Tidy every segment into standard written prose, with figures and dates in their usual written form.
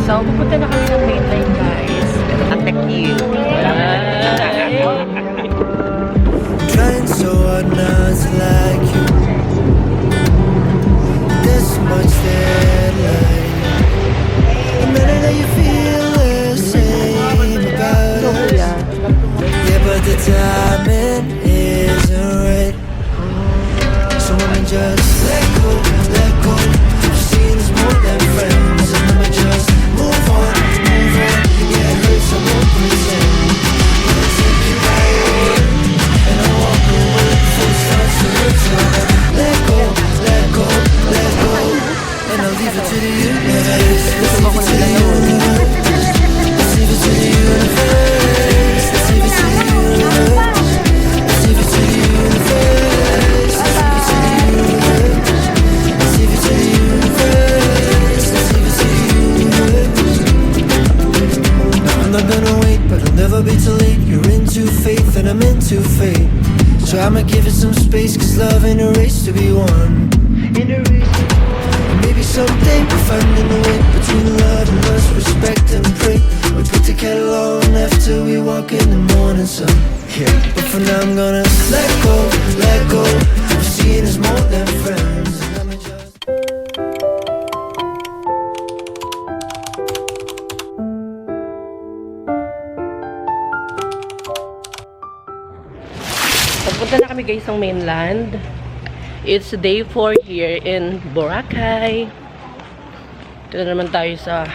So, pupunta na kami ng mainline, guys. At the queue. Trying so hard not to like you. This much deadline. A minute that you feel the same about us. Yeah, but the timing isn't right. So let me just let go, let go. Seeing is more than friends. And let me just move on, move on. Yeah, it hurts, I won't pretend. I'll take you right. And I walk away before it starts to return. Let go, let go, let go. And I'll leave it to the universe. Leave it to the universe. Leave it to the universe. Leave it to the universe. Leave it to the universe. Leave it to the universe. Leave it to the universe. I'm not gonna wait, but I'll never be too late. You're into faith and I'm into fate. So I'ma give it some space, cause love ain't a race to be won. And maybe someday we'll find a way between love and lust, respect and pray. We put the kettle on after we walk in the morning sun. Yeah. But for now I'm gonna let go, let go. We're seeing as more than friends. And let me just Pagpunta na kami, guys, ng mainland. It's day 4 here in Boracay. Ito na naman tayo sa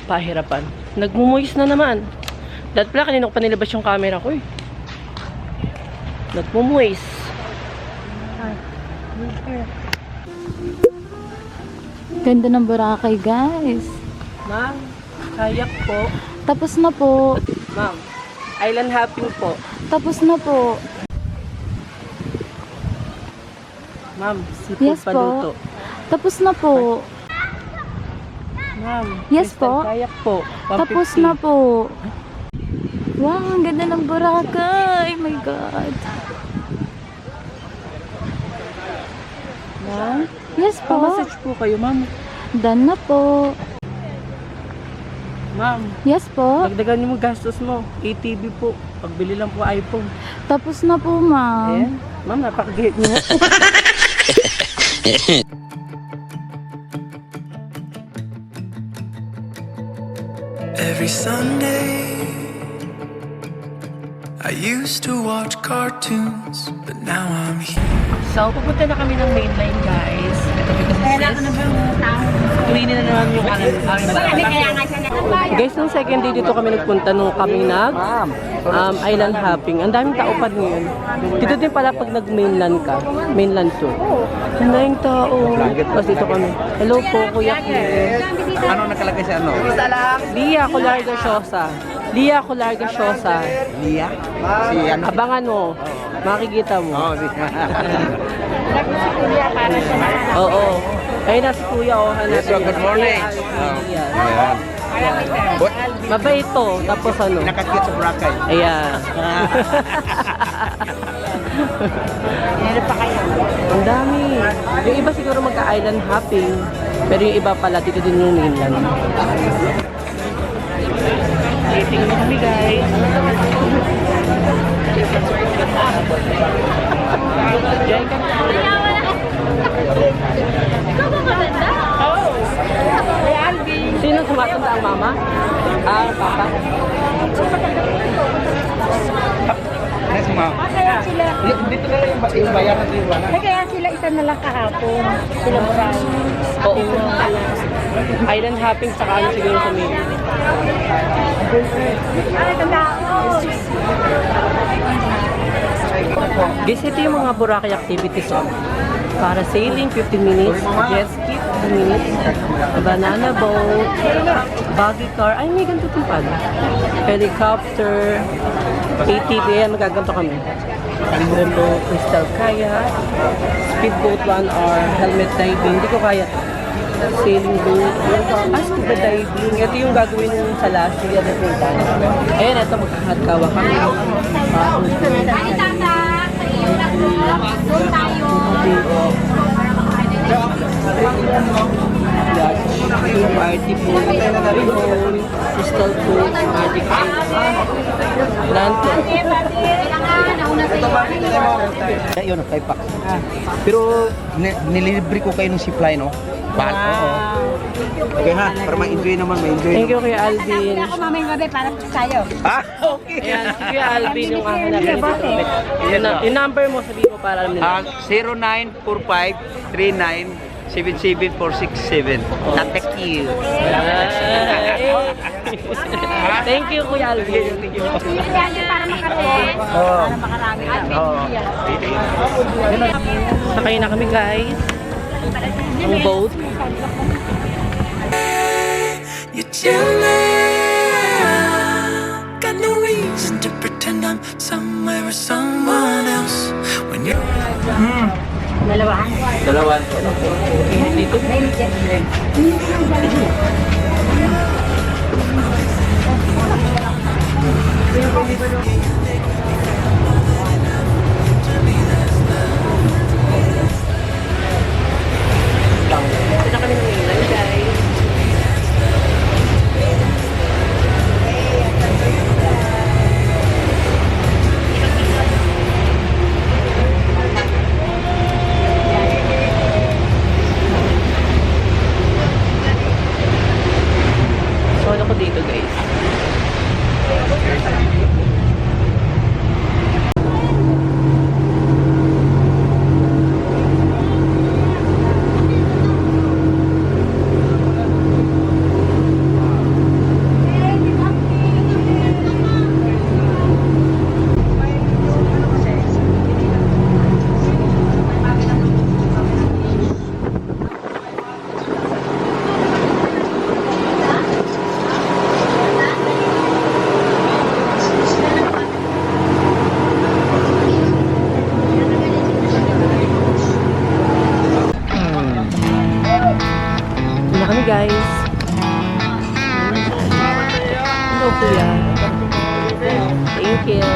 pahirapan. Nagmumuis na naman. Dahil pala, kanina ko pa nilabas yung camera ko eh. Nagmumuis. Ganda ng Boracay, guys. Ma'am, kayak po. Tapos na po. Ma'am, island hopping po. Tapos na po. Ma'am, seafood Yes paluto. po. Tapos na po. Ma'am, Yes crystal po. kayak po. 150. Tapos na po. Wow, ang ganda ng Boracay. Oh my God. Ma'am, Yes po. pa-massage po kayo, ma'am. Done na po. Ma'am, Yes po. dagdagan niyo mo gastos mo. ATV po. Pagbili lang po iPhone. Tapos na po, ma'am. Eh, ma'am, napakagihit niyo. every Sunday I used to watch cartoons, but now I'm here. So, pupunta na kami ng mainline, guys. Ito kasi tuwinin na naman yung guys, nung second day dito kami nagpunta nung kami island hopping. Ang daming tao pa ngayon. Dito din pala pag nag-mainland ka. Mainland tour. Ang daming tao. Tapos dito kami. Hello po, Kuya Kier. Ano nakalagay sa ano? Lia Colarga Shosa. Lia Colarga Shosa. Lia? Si ano? Abangan mo. Makikita mo. Oh, si Oo. Ayun na si Kuya, oh. Yes, so good morning. Ayan. Ayan. What? Mabait to. Tapos ano? Nakakit sa Boracay. Ayan. Ang dami. Yung iba siguro magka-island hopping. Pero yung iba pala dito din yung mainland. Waiting mo kami, guys. Diyan ka. Sino sumatanda, ang mama? Ah, ang papa? Yes, ma'am. Kaya sila, Dito na lang yung bayaran sa iwanan. kaya sila isa na lang kahapon. Sila Brown. Oo. Island hopping sa ano siguro sa main. Ay, tanda ako. Guys, ito yung mga Boracay activities. Oh. Para sailing, 15 minutes. Jet ski, 15 minutes. Banana boat. Buggy car. Ay, may ganito din pala. Helicopter. ATV. Ayan, magaganto kami. Ganito, crystal kayak. Speedboat 1 hour. Helmet diving. Hindi ko kaya. Sailing boat. Scuba diving. Ito yung gagawin yung sa last year na punta. Ayan, ito magkakatkawa kami. Ay, tanda. Doon tayo. party pool, Rihon, crystal pool, magic island, lantern. Yun, 5 packs. Pero nililibre ko kayo ng supply, no? Bahal ko. Okay ha, para ma-enjoy naman, ma-enjoy Thank naman. you kay Alvin. Ako mamayang gabi para sa'yo. Ah, okay. Ayan, si Kuya Alvin yung hahanapin dito. Yung number mo, sabihin mo para alam nila. 0945397747. Thank you. Thank you, Kuya Alvin. Para makate. Oh. Para makarami. Oh. Sakay na kami, guys. Ang boat. You're chilling. Got no reason to pretend I'm somewhere or someone else. When you're Dalawa. Dalawan. Dito. Ito na kami ng ilan, guys. Solo ko dito, guys. Yun na kami, guys. Hello, kuya. Thank you.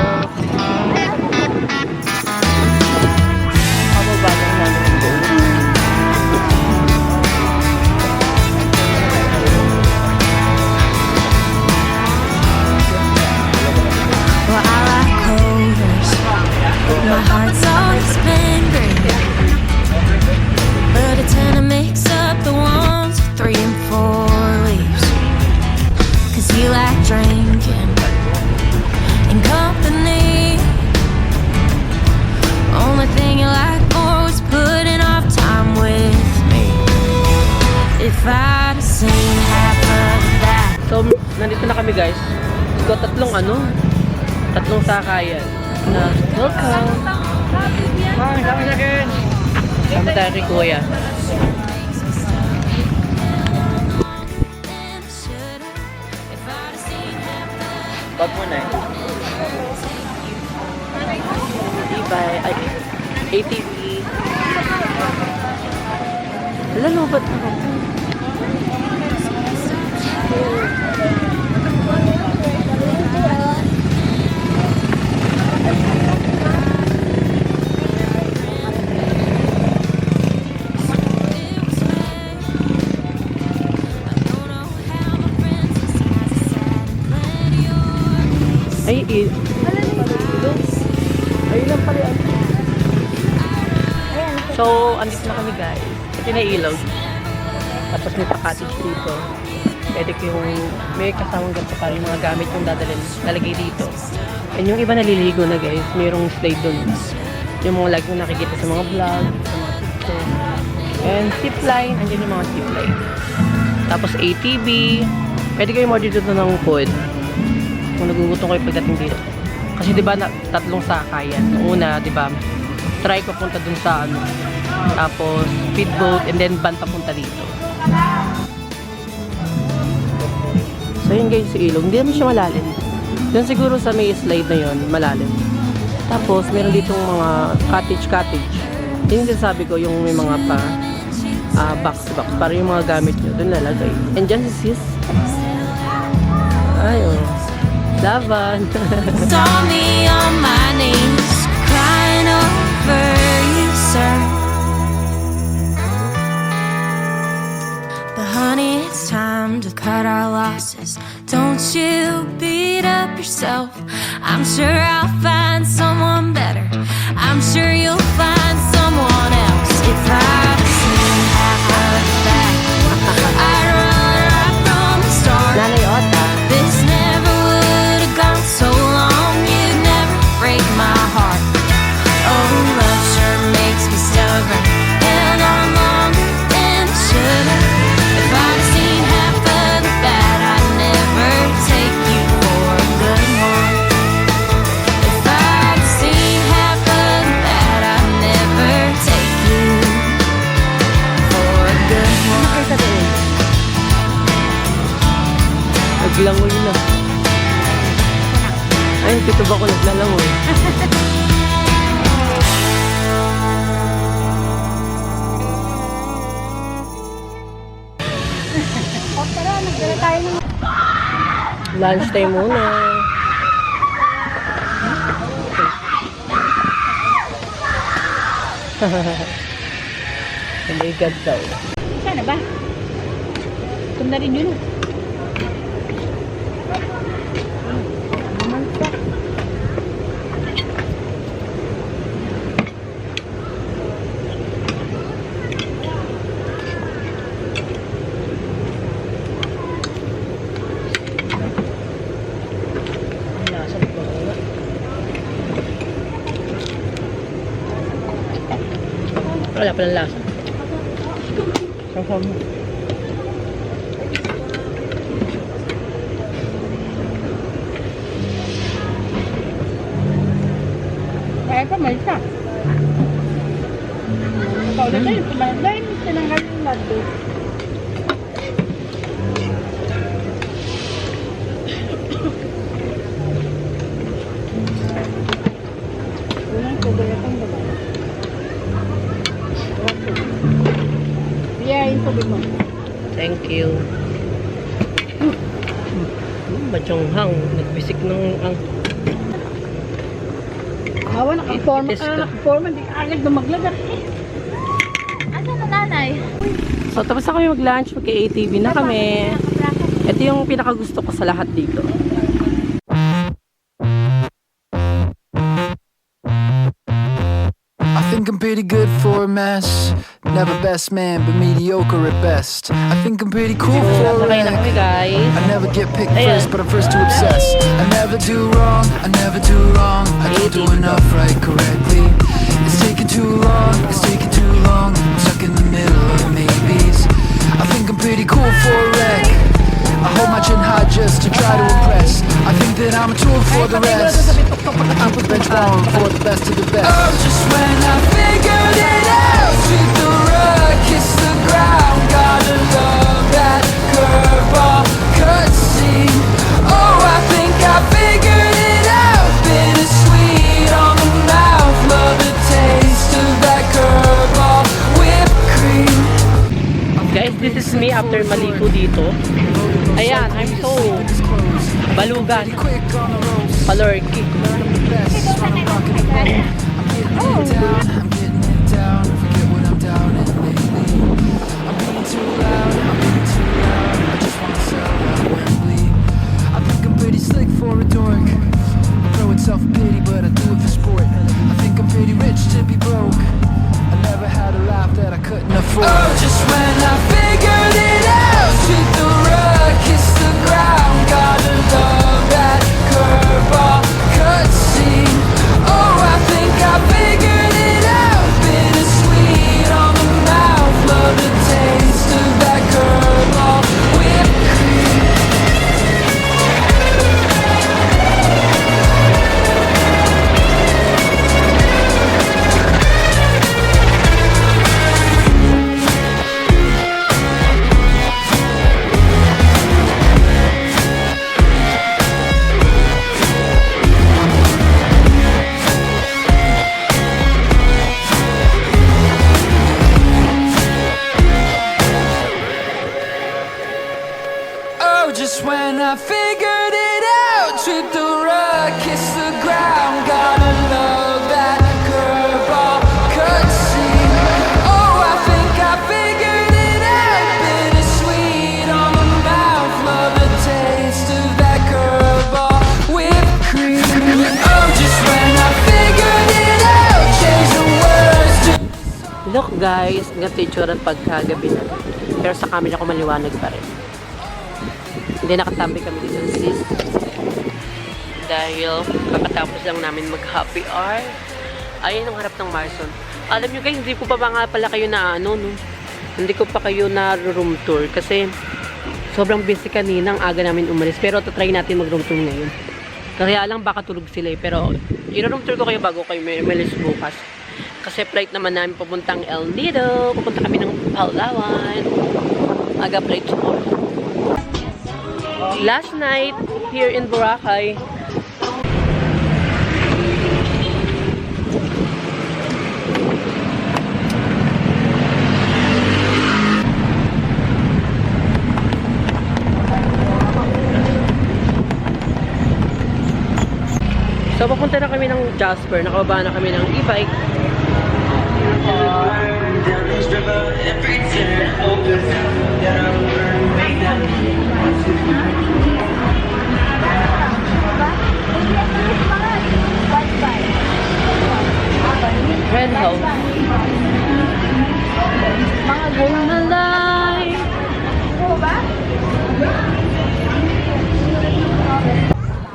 Pababa lang namin ang boat. Well, I like clovers. My heart's always been green, but I tend to mix up the ones with 3 and 4 leaves. 'Cause you like drinking and company. Only thing you like more was putting off time with me. If I'd have seen half of that. So, nandito na kami, guys. So, tatlong sakayan na welcome. Sama tayo kay kuya. Bag mo na eh. Ibay, ay, ATV. Lalo, ba't ako? Ay, ayun lang pala yan. So, andito na kami, guys. Ito na ilaw. Tapos may pa-cottage dito. Pwede kayong may kasamang ganito para yung mga gamit yung lalagay dito. And yung iba naliligo na, guys. Mayroong slide dun. Yung mga lagi mo nakikita sa mga vlog, sa mga picture. And zip line. Andiyan yung mga zip line. Tapos ATV. Pwede kayong order dito ng food. Kung nagugutom kayo pagdating dito. Kasi 'di ba tatlong sakayan. Yung una, 'di ba? Try ko punta dun sa ano. Tapos speedboat and then van papunta dito. So yun guys, si ilog. Hindi naman siya malalim. Doon siguro sa may slide na yun, malalim. Tapos meron ditong mga cottage. Yun yung sabi ko, yung may mga box para yung mga gamit nyo doon lalagay. And dyan si sis. Ayun. Laban. Saw me on my knees, crying over you, sir. But honey, it's time cut our losses. Don't you beat up yourself. I'm sure I'll find someone better. I'm sure you'll find someone else. If I'd seen half of that, I'd run right from the start. Nanay Ota. This never would have gone so long. You'd never break my heart. Oh, love sure makes me stubborn, and I'm longer than I should have. If I'd seen half of the bad, I'd never take you for a good one. If I'd seen half of the bad, I'd never take you for a good one. Naglangoy na. Ay, dito ba ako naglalangoy? Tara, nagdala tayo ng... Lunch time muna. Hindi agad daw. Sana ba? Ito na rin yun. Wala pa ng lasa. Sangkam mo. Kaya pa, may isa. Paulit tayo, dahil tinanggal yung lado. Unang tubig akong gaba. Yeah, yung tubig mo. Thank you. Badyonghang. Nagbisik ng ang... Hawa, nakaporma Itis ka, ka. nakaporma, di ka agad dumaglagat. Asa na nanay? So, tapos na kami mag-lunch. Magka-ATV na kami. Ito yung pinakagusto ko sa lahat dito. I think I'm pretty good for a mess. Never best man, but mediocre at best. I think I'm pretty cool for a Nakakain na kami, wreck. guys. I never get picked Ayan. first, but I'm first to obsess. I never do wrong, I never do wrong. I don't do enough right correctly. It's taking too long, it's taking too long. I'm stuck in the middle of maybes. I think I'm pretty cool for a wreck. I hold my chin high just to try to impress. I think that I'm a tool for the rest. I keep the bench warm for the best of the best. Oh, just when I figured it out, sweep the rug, kiss the ground. Gotta love that curveball cutscene. Oh, I think I figured it out. Bittersweet on the mouth, love the taste of that curveball whipped cream. Guys, this is me after maligo dito. Ayan, I'm so balugan. Palorky. Self-pity, but I do it for sport. I think I'm pretty rich to be broke. I never had a life that I couldn't afford. Oh, just when I figured it out, sweep the rug, kiss the ground. Gotta love that curveball cutscene. Oh, I think I figured it out. Bittersweet on the mouth, love the taste of that curveball whipped cream. Oh, just when I figured it out, trip the rug, kiss the ground. Gotta love that curveball cutscene. Oh, I think I figured it out. Bittersweet on the mouth, Look guys, ganito yung tsura pagkagabi na. Pero sa camera ko maliwanag pa rin. Hindi nakatambi kami dito sis. Dahil kakatapos lang namin mag-happy hour. Ayun ang harap ng Marson. Alam nyo guys, hindi ko pa nga pala kayo na no? Hindi ko pa kayo na room tour. Kasi sobrang busy kanina, ang aga namin umalis. Pero try natin mag-room tour ngayon. Kaya lang baka tulog sila eh. Pero i-room tour ko kayo bago kayo umalis bukas. Kasi flight naman namin papuntang El Nido. Pupunta kami ng Palawan. Aga flight tomorrow. Last night here in Boracay. So, papunta na kami ng Jasper. Nakababa na kami ng e-bike. Red House. Mga gulay.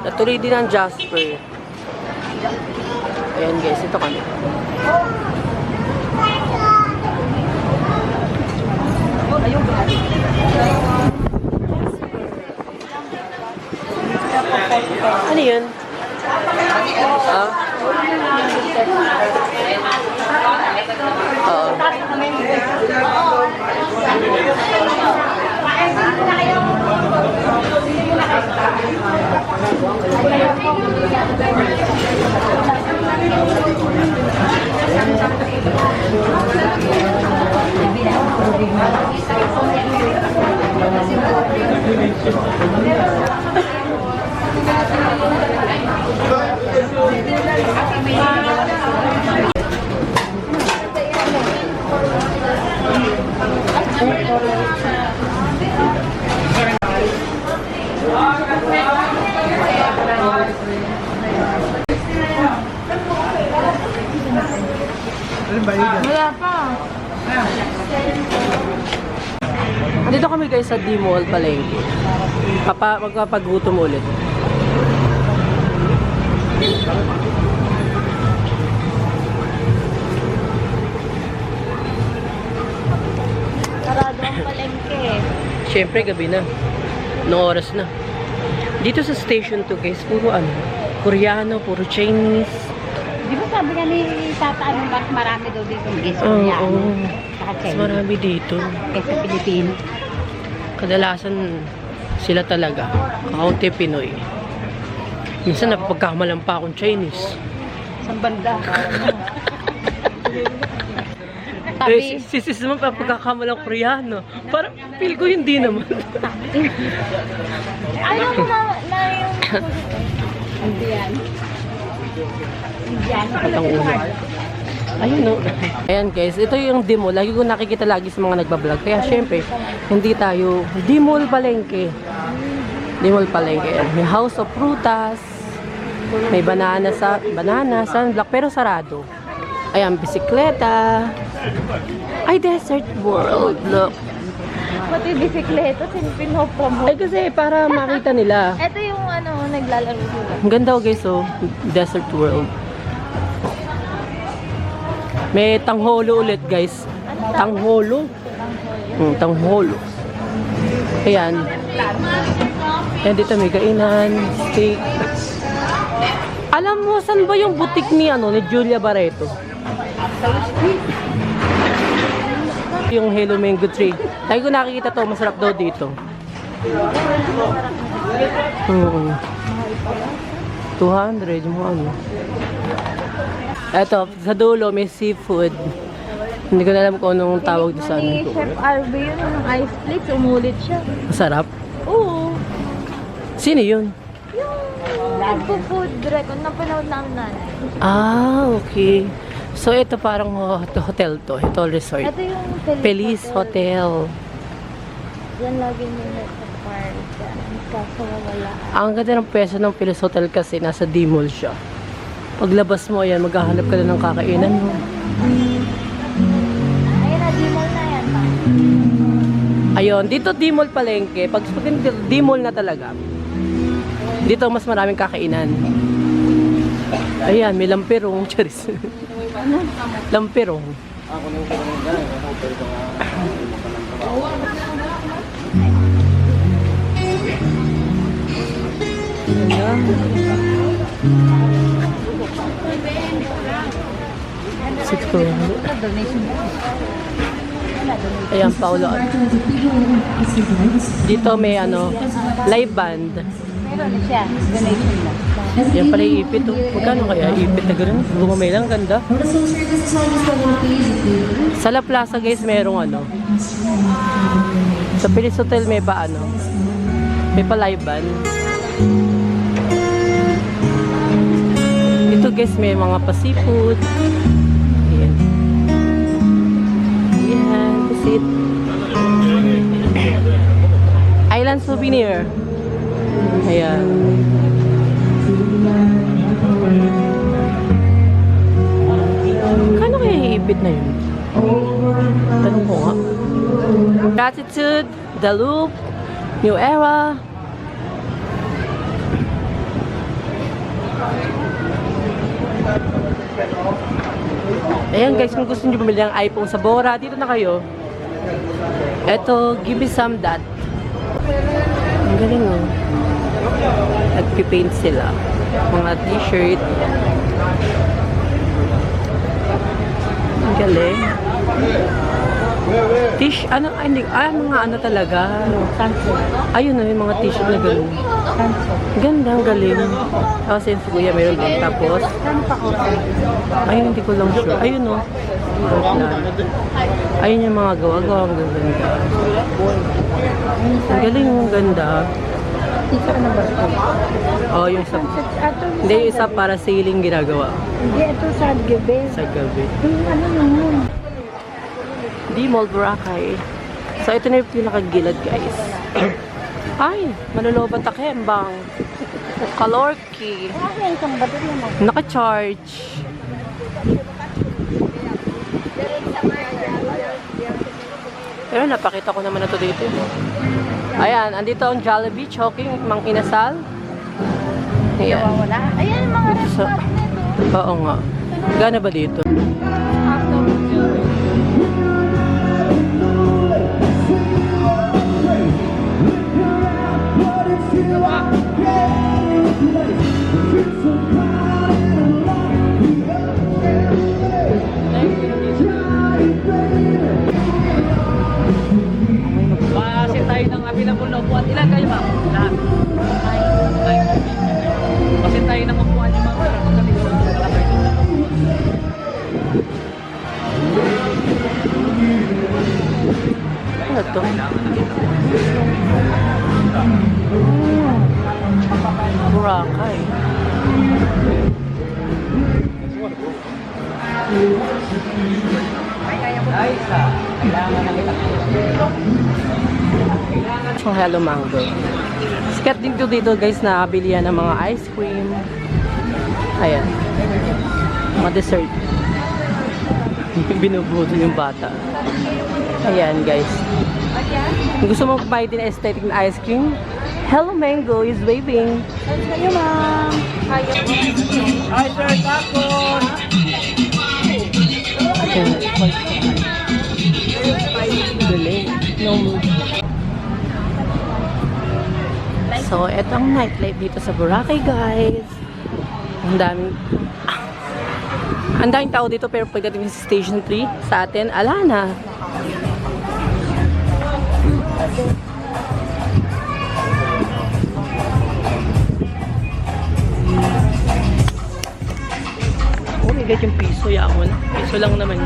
Natuloy din ang Jasper. Ayan guys, ito kami. Ano yun? Ah? Oo. Wala pa. Dito kami guys sa D-Mall Palengke. Magpapagutom ulit. Sarado ang palengke. Siyempre gabi na. Anong oras na? Dito sa station 2 guys, puro Koreano, puro Chinese. Di ba sabi nga ni Tata, mas marami daw dito guys, Oo. Koreano, saka Mas Chinese, marami dito. kaysa Pilipino. Kadalasan sila talaga. Kaunti Pinoy. Minsan napagkamalan pa akong Chinese. Sa banda. Eh, si sis naman pagkakamalang Koreano. Parang feel ko hindi naman. Ano mo na yung... Indian. Indian. Atang ulo. Ayun no. Ayan guys, ito yung D-Mall. Lagi ko nakikita lagi sa mga nagbablog. Kaya syempre, hindi tayo D-Mall Palengke. D-Mall Palengke. Ayan. May House of Frutas. May banana, sunblock, pero sarado. Ayan, bisikleta. Ay, Desert World. Look. Pati bisikleta, pinopromote. Ay, kasi para makita nila. Ito yung ano, naglalaro sila. Ang ganda oh guys, oh. Desert World. May tangholo ulit guys. Tangholo? Tangholo. Ayan. Ayan dito may kainan, steak. Alam mo, saan ba yung butik ni Julia Barreto? Yung Hello Mango Tree. Lagi ko nakikita to, masarap daw dito. 200 yung ano. Eto, sa dulo may seafood. Hindi ko na alam kung anong tawag doon sa Ni Chef RB yun, ng ice flakes, umulit siya. Masarap. Oo. Sino yun? Yung nagpo-food direct, napanood na ang nanay. Ah, okay. So, ito parang hotel to. Ito resort. Ito yung Feliz Hotel. Yan lagi nila sa park. Kaso wala. Ang ganda ng pwesto ng Feliz Hotel kasi nasa D-Mall siya. Paglabas mo, ayan, maghahanap ka na ng kakainan mo. Ayun, dito D-Mall Palengke. Pag D-Mall na talaga, dito mas maraming kakainan. Ayan, may lampirong. Charis. Lampirong. Ayan. Ayan, Paulo. Dito may ano, live band. Meron na siya. Donation lang. Yan pala yung ipit. Oh. Magkano kaya ipit na gano'n? Gumamay lang, ganda. Sa La Plaza guys, merong ano. Sa Pilis Hotel may pa ano. May pa live band. Dito guys, may mga pa-seafood. Ayan. Ayan, visit. Island Souvenir. Ayan. Kano kaya iipit na yun? Tanong ko nga. Gratitude, The Loop, New Era. Ayan guys, kung gusto nyo bumili ng iPhone sa Bora, dito na kayo. Eto, give me some that. Ang galing oh. Nagpipaint sila. Mga t-shirt. Ang galing. Ano, mga ano talaga. Ayun na, yung mga t-shirt na gano'n. Ganda, ang galing. Tapos yun si Kuya, meron din. Tapos, ayun, hindi ko lang sure. Ayun o. Ayun yung mga gawa-gawa. Ang ganda. Ang galing, ang ganda. Ika na ba ito? Oh, yung sa... Hindi, yung isa para sailing ginagawa. Hindi, ito sa gabi. Sa gabi. Yung ano naman. D-Mall Boracay. So, ito na yung pinakagilad, guys. Ay, manulobat na kembang. Kalorki. Ay, isang bato naman. Naka-charge. Pero napakita ko naman na ito dito. Ayan, andito ang Jollibee, Choking, Mang Inasal. Ayan. Wala. Ayan, mga So, restaurant nito. oo nga. Gana ba dito? Kasi tayo ng available na upuan. Ilan kayo, ma'am? Lahat. Kasi tayo ng upuan yung mga Ano to? Boracay. Kailangan na kita. Yung Hello Mango. Sikat din dito guys na bilihan ng mga ice cream. Ayan. Mga dessert. Binubuto yung bata. Ayan guys. Kung gusto mo kumain din aesthetic na ice cream, Hello Mango is waving. Kayo, ma'am. Hi, sir. Tapos. Galing. No mood. So, eto ang nightlife dito sa Boracay, guys. Ang daming tao dito, pero pagdating sa Station 3, sa atin, ala na. Oh my God, yung piso, yaon. Piso lang naman.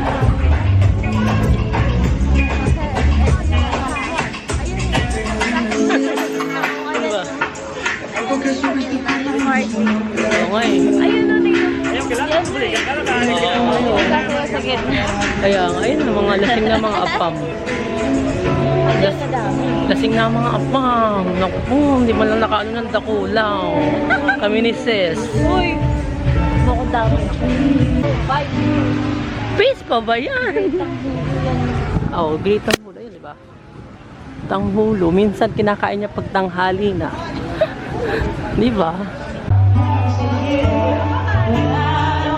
Oo nga eh. Ayun na dito. Kaya nga, ayun, mga lasing na mga apam. Lasing na mga apam. Naku po, hindi man lang nakaano ng dakulaw. Kami ni Sis. Uy! Bukod dami. Bye! Oh, Face pa ba yan? Oo, great ang muna yun, di ba? tanghulo. Minsan kinakain niya pag tanghali na. Di ba?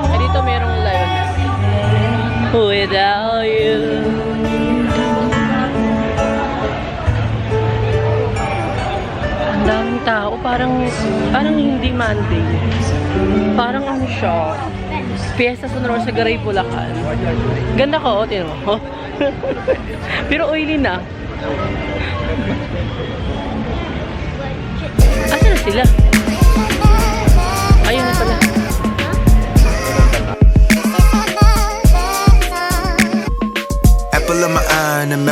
Eh, dito merong live. Without you. Ang daming tao. Parang hindi Monday. Parang ano siya. Fiesta Sonora sa Garay, Bulacan. Ganda ko, tinan mo. Pero oily na. Asa na sila? Ayun na pala. Apple of my eye and